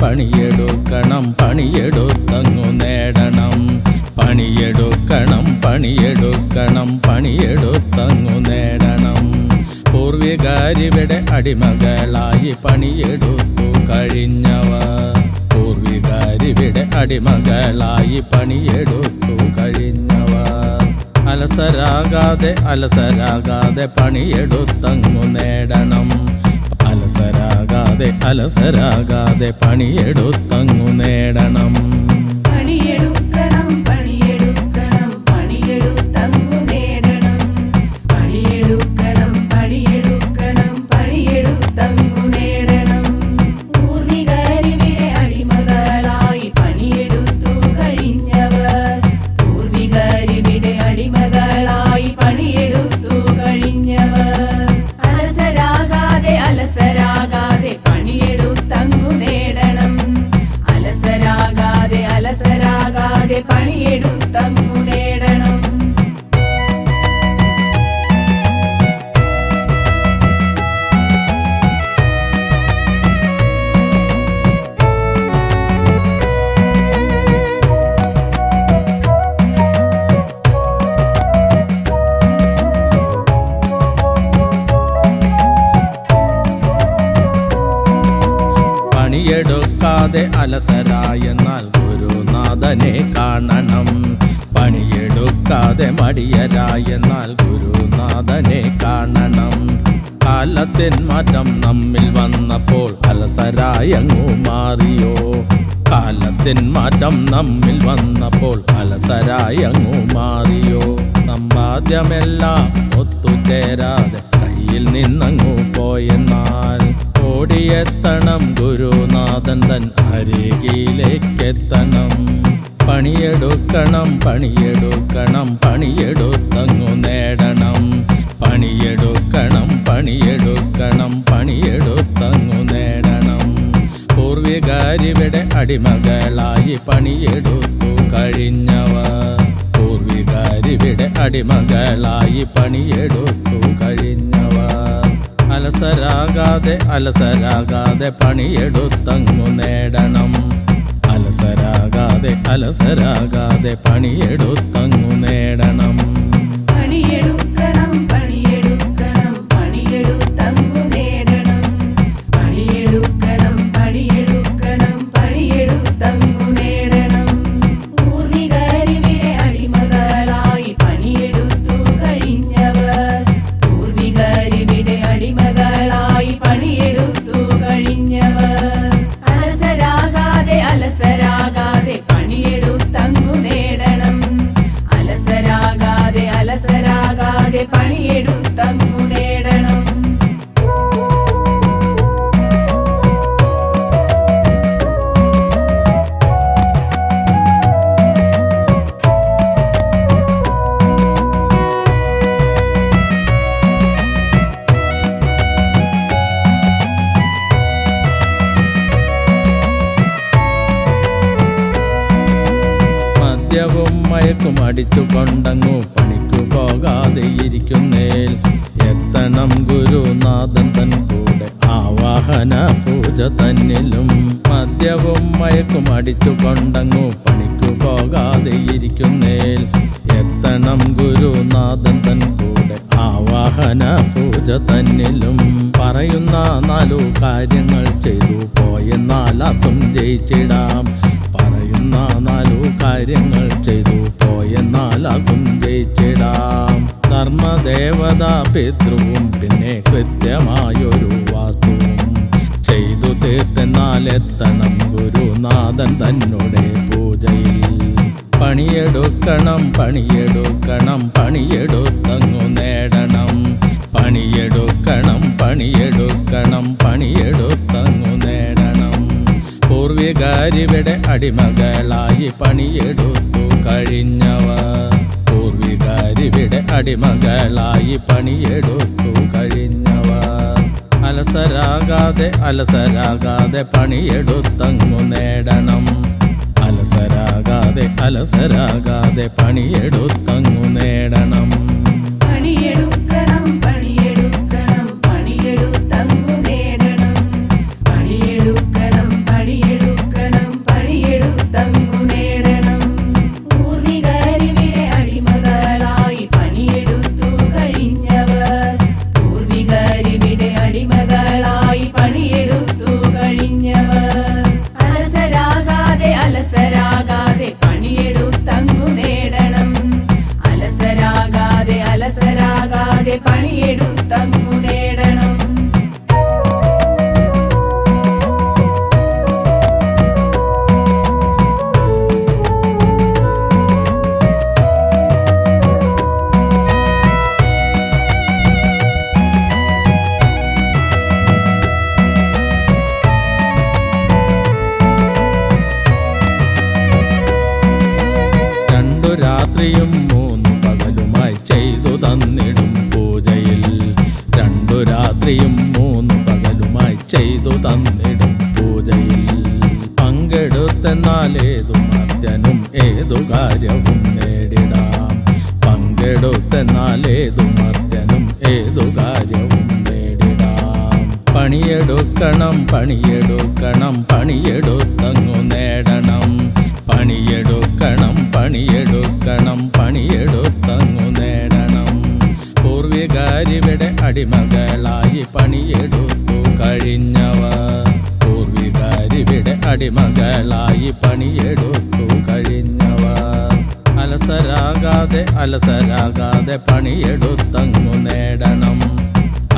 പണിയെടുക്കണം പണിയെടുക്കണം പണിയെടുത്തങ്ങു നേടണം. പണിയെടുക്കണം പണിയെടുക്കണം പണിയെടുത്തങ്ങു നേടണം. പൂർവികരിവിടെ അടിമകളായി പണിയെടുത്തു കഴിഞ്ഞവർ. പൂർവികരിവിടെ അടിമകളായി പണിയെടുത്തു കഴിഞ്ഞവർ. അലസരാകാതെ അലസരാകാതെ പണിയെടുത്തങ്ങു നേടണം. അലസരാകാതെ അലസരാകാതെ പണിയെടുത്തങ്ങു നേടണം. പണിയെടുക്കണം പണിയെടുക്കണം പണിയെടുത്തങ്ങു നേടണം. പണിയെടുക്കണം പണിയെടുക്കണം പണിയെടുത്തങ്ങു നേടണം. പൂർവികരിവിടെ അടിമകളായി പണിയെടുത്തു കഴിഞ്ഞവർ. പൂർവികരിവിടെ അടിമകളായി പണിയെടുത്തു കഴിഞ്ഞവർ. അലസരാകാതെ അലസരാകാതെ പണിയെടുത്തങ്ങു നേടണം. അലസരാകാതെ അലസരാകാതെ പണിയെടുത്തങ്ങു നേടണം. പണിയെടുക്കാതെ അലസരായെന്നാൽ ഗുരുനാഥനെ കാണണം. പണിയെടുക്കാതെ മടിയരായെന്നാൽ ഗുരുനാഥനെ കാണണം. കാലത്തിൻ മാറ്റം നമ്മിൽ വന്നപ്പോൾ അലസരായങ്ങു മാറിയോ. കാലത്തിൻ മാറ്റം നമ്മിൽ വന്നപ്പോൾ അലസരായങ്ങു മാറിയോ. സമ്പാദ്യമെല്ലാം ഒത്തുചേരാതെ കയ്യിൽ നിന്നങ്ങു പോയെന്നാൽ ഓടിയെത്തണം ഗുരുനാഥൻ തൻ അരികിലേക്കെത്തണം. പണിയെടുക്കണം പണിയെടുക്കണം പണിയെടുത്തങ്ങു നേടണം. പണിയെടുക്കണം പണിയെടുക്കണം പണിയെടുത്തങ്ങു നേടണം. പൂർവികരിവിടെ അടിമകളായി പണിയെടുത്തു കഴിഞ്ഞവർ. പൂർവികരിവിടെ അടിമകളായി പണിയെടുത്തു കഴിഞ്ഞവർ. അലസരാകാതെ അലസരാകാതെ പണിയെടുത്തങ്ങു നേടണം. അലസരാകാതെ അലസരാകാതെ പണിയെടുത്തങ്ങു നേടണം. പണിയെടുക്കണം പണിയെടുക്കണം പണിയെടുത്തങ്ങു നേടണം. പണിയെടുക്കണം പണിയെടുക്കണം പണിയെടുത്തങ്ങു നേടണം. പൂർവികരിവിടെ അടിമകളായി പണിയെടുത്തു കഴിഞ്ഞവർ. പൂർവികരിവിടെ അടിമകളായി പണിയെടുത്തു കഴിഞ്ഞവർ. അലസരാകാതെ അലസരാകാതെ പണിയെടുത്തങ്ങു നേടണം. അലസരാകാതെ അലസരാകാതെ പണിയെടുത്തങ്ങു നേടണം. മദ്യവും മയക്കും അടിച്ചുകൊണ്ടങ്ങു പണിക്കു പോകാതെ ഇരിക്കുന്നേൽ എത്തണം ഗുരുനാഥൻ തൻ കൂടെ ആവാഹന പൂജ തന്നിലും. മദ്യവും മയക്കും അടിച്ചുകൊണ്ടങ്ങു പണിക്കു പോകാതെ ഇരിക്കുന്നേൽ എത്തണം ഗുരുനാഥൻ തൻ കൂടെ ആവാഹന പൂജ തന്നിലും. പറയുന്ന 4 കാര്യങ്ങൾ ചെയ്തു പോയെന്നാൽ അതും ജയിച്ചിടാം. പറയുന്ന 4 കാര്യങ്ങൾ ചെയ്തു പോയെന്നാൽ അതും ജയിച്ചിടാം. ധർമ്മദേവതാ പിതൃവും പിന്നെ കൃത്യമായൊരു വാസ്തുവും ചെയ്തു തീർത്തെന്നാൽ എത്തണം ഗുരുനാഥൻ തന്നുടെ പൂജയിൽ. പണിയെടുക്കണം പണിയെടുക്കണം പണിയെടുത്തങ്ങു നേടണം. പണിയെടുക്കണം പണിയെടുക്കണം പണിയെടുത്തങ്ങു നേടണം. പൂർവികരിവിടെ അടിമകളായി പണിയെടുത്തു കഴിഞ്ഞവർ. പൂർവികരിവിടെ അടിമകളായി പണിയെടുത്തു കഴിഞ്ഞവർ. അലസരാകാതെ അലസരാകാതെ പണിയെടുത്തങ്ങു നേടണം. അലസരാകാതെ അലസരാകാതെ പണിയെടുത്തങ്ങു നേടണം. പണിയെടുക്കണം പണിയെടുക്കണം പണിയെടുത്തങ്ങു നേടണം. പണിയെടുക്കണം പണിയെടുക്കണം അലസരാകാതെ പണിയെടുത്തങ്ങു നേടണം. രാത്രിയും 3 പകലുമായി ചെയ്തു തന്നിടും പൂജയിൽ. 2 രാത്രിയും 3 പകലുമായി ചെയ്തു തന്നിടും പൂജയിൽ. പങ്കെടുത്തെന്നാൽ ഏതു മർത്യനും ഏതു കാര്യവും നേടിടാം. പങ്കെടുത്തെന്നാൽ ഏതു മർത്യനും ഏതു കാര്യവും നേടിടാം. പണിയെടുക്കണം പണിയെടുക്കണം പണിയെടുത്തങ്ങു നേടണം. പണിയെടുക്കണം പണിയെടുക്കണം പണിയെടുത്തങ്ങു നേടണം. പൂർവികരിവിടെ അടിമകളായി പണിയെടുത്തു കഴിഞ്ഞവർ. പൂർവികരിവിടെ അടിമകളായി പണിയെടുത്തു കഴിഞ്ഞവർ. അലസരാകാതെ അലസരാകാതെ പണിയെടുത്തങ്ങു നേടണം.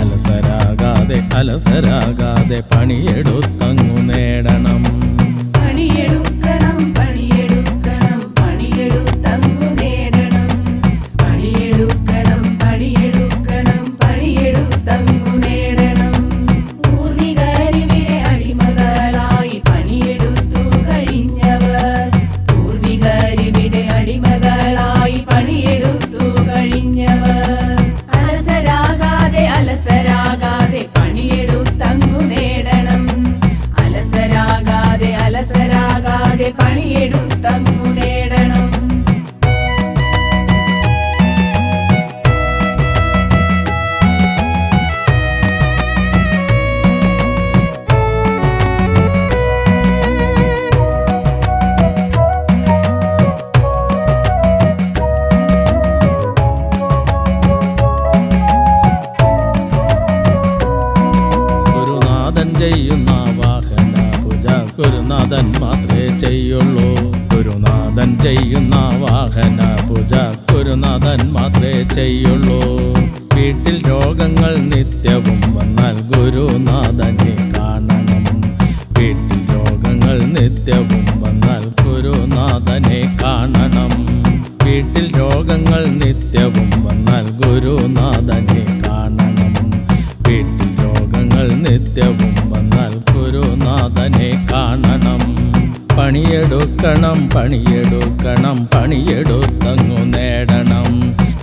അലസരാകാതെ അലസരാകാതെ പണിയെടുത്തങ്ങു നേടണം. പണിയെടുക്കണം പണിയെടുക്കണം പണിയെടുത്തങ്ങു നേടണം. പണിയെടുക്കണം പണിയെടുക്കണം പണിയെടുത്തങ്ങു നേടണം. പൂർവികരിവിടെ അടിമകളായി പണിയെടുത്തു കഴിഞ്ഞവർ. പൂർവികരിവിടെ അടിമകളായി പണിയെടുത്തു കഴിഞ്ഞവർ. അലസരാകാതെ അലസരാകാതെ പണിയെടുത്തങ്ങു നേടണം. അലസരാകാതെ അലസരാകാതെ പണിയെടുത്തങ്ങു നേടണം. ഗുരുനാഥൻ ചെയ്യുന്ന വാഹന പൂജ ഗുരുനാഥൻ മാത്രമേ ചെയ്യുള്ളൂ. ഗുരുനാഥൻ ചെയ്യുന്ന വാഹന പൂജ ഗുരുനാഥൻ മാത്രമേ ചെയ്യുള്ളൂ. വീട്ടിൽ രോഗങ്ങൾ നിത്യവും വന്നാൽ ഗുരുനാഥനെ കാണണം. വീട്ടിൽ രോഗങ്ങൾ നിത്യവും വന്നാൽ ഗുരുനാഥനെ കാണണം. വീട്ടിൽ രോഗങ്ങൾ നിത്യവും വന്നാൽ ഗുരുനാഥനെ കാണണം. വീട്ടിൽ രോഗങ്ങൾ നിത്യവും വന്നാൽ ഗുരുനാഥനെ കാണണം. പണിയെടുക്കണം പണിയെടുക്കണം പണിയെടുത്തങ്ങു നേടണം.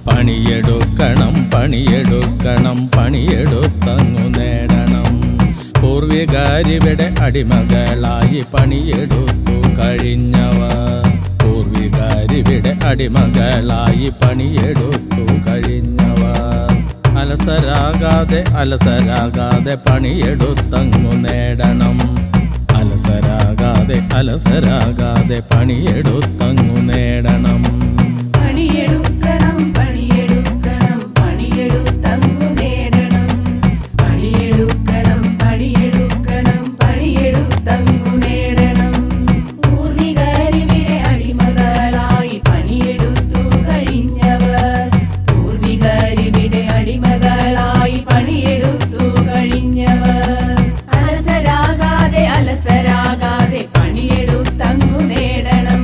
പണിയെടുക്കണം പണിയെടുക്കണം പണിയെടുത്തങ്ങു നേടണം. പൂർവികരിവിടെ അടിമകളായി പണിയെടുത്തു കഴിഞ്ഞവർ. പൂർവികരിവിടെ അടിമകളായി പണിയെടുത്തു കഴിഞ്ഞവർ. അലസരാകാതെ അലസരാകാതെ പണിയെടുത്തങ്ങു നേടണം. അലസരാകാതെ അലസരാകാതെ പണിയെടുത്തങ്ങു നേടണം. പണിയെടുക്കണം പണിയെടുക്കണം പണിയെടുത്തങ്ങു നേടണം. പണിയെടുക്കണം പണിയെടുക്കണം പണിയെടുത്തങ്ങു നേടണം. പൂർവികരിവിടെ അടിമകളായി പണിയെടുത്തു കഴിഞ്ഞവർ. പൂർവികരിവിടെ അടിമകളായി പണിയെടുത്തു കഴിഞ്ഞവർ. അലസരാകാതെ അലസരാകാതെ പണിയെടുത്തങ്ങു നേടണം.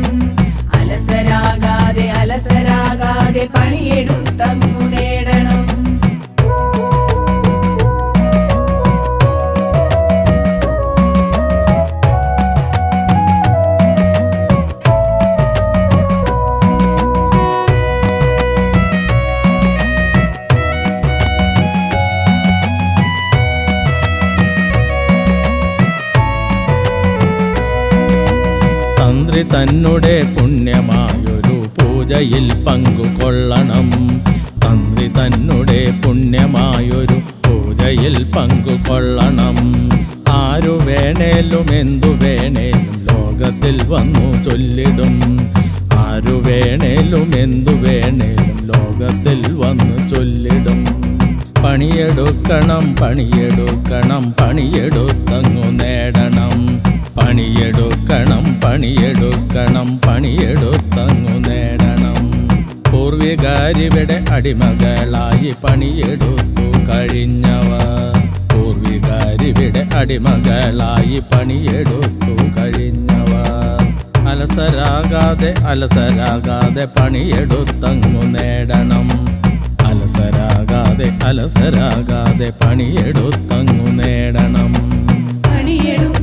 അലസരാകാതെ അലസരാകാതെ പണിയെടുത്തങ്ങു നേടണം. തന്ത്രി തന്നെ പുണ്യമായൊരു പൂജയിൽ പങ്കുകൊള്ളണം. തന്ത്രി തന്നെ പുണ്യമായൊരു പൂജയിൽ പങ്കുകൊള്ളണം. ആരു വേണേലും എന്തു വേണേലും ലോകത്തിൽ വന്നു ചൊല്ലിടും. ആരു വേണേലും എന്തു വേണേലും ലോകത്തിൽ വന്നു ചൊല്ലിടും. പണിയെടുക്കണം പണിയെടുക്കണം പണിയെടുത്തങ്ങു നേടണം. പണിയെടുക്കണം പണിയെടുക്കണം പണിയെടുത്തങ്ങു നേടണം. പൂർവികരിവിടെ അടിമകളായി പണിയെടുത്തു കഴിഞ്ഞവർ. പൂർവികരിവിടെ അടിമകളായി പണിയെടുത്തു കഴിഞ്ഞവർ. അലസരാകാതെ പണിയെടുത്തങ്ങു നേടണം. അലസരാകാതെ പണിയെടുത്തങ്ങു നേടണം. പണിയെടുത്തങ്ങു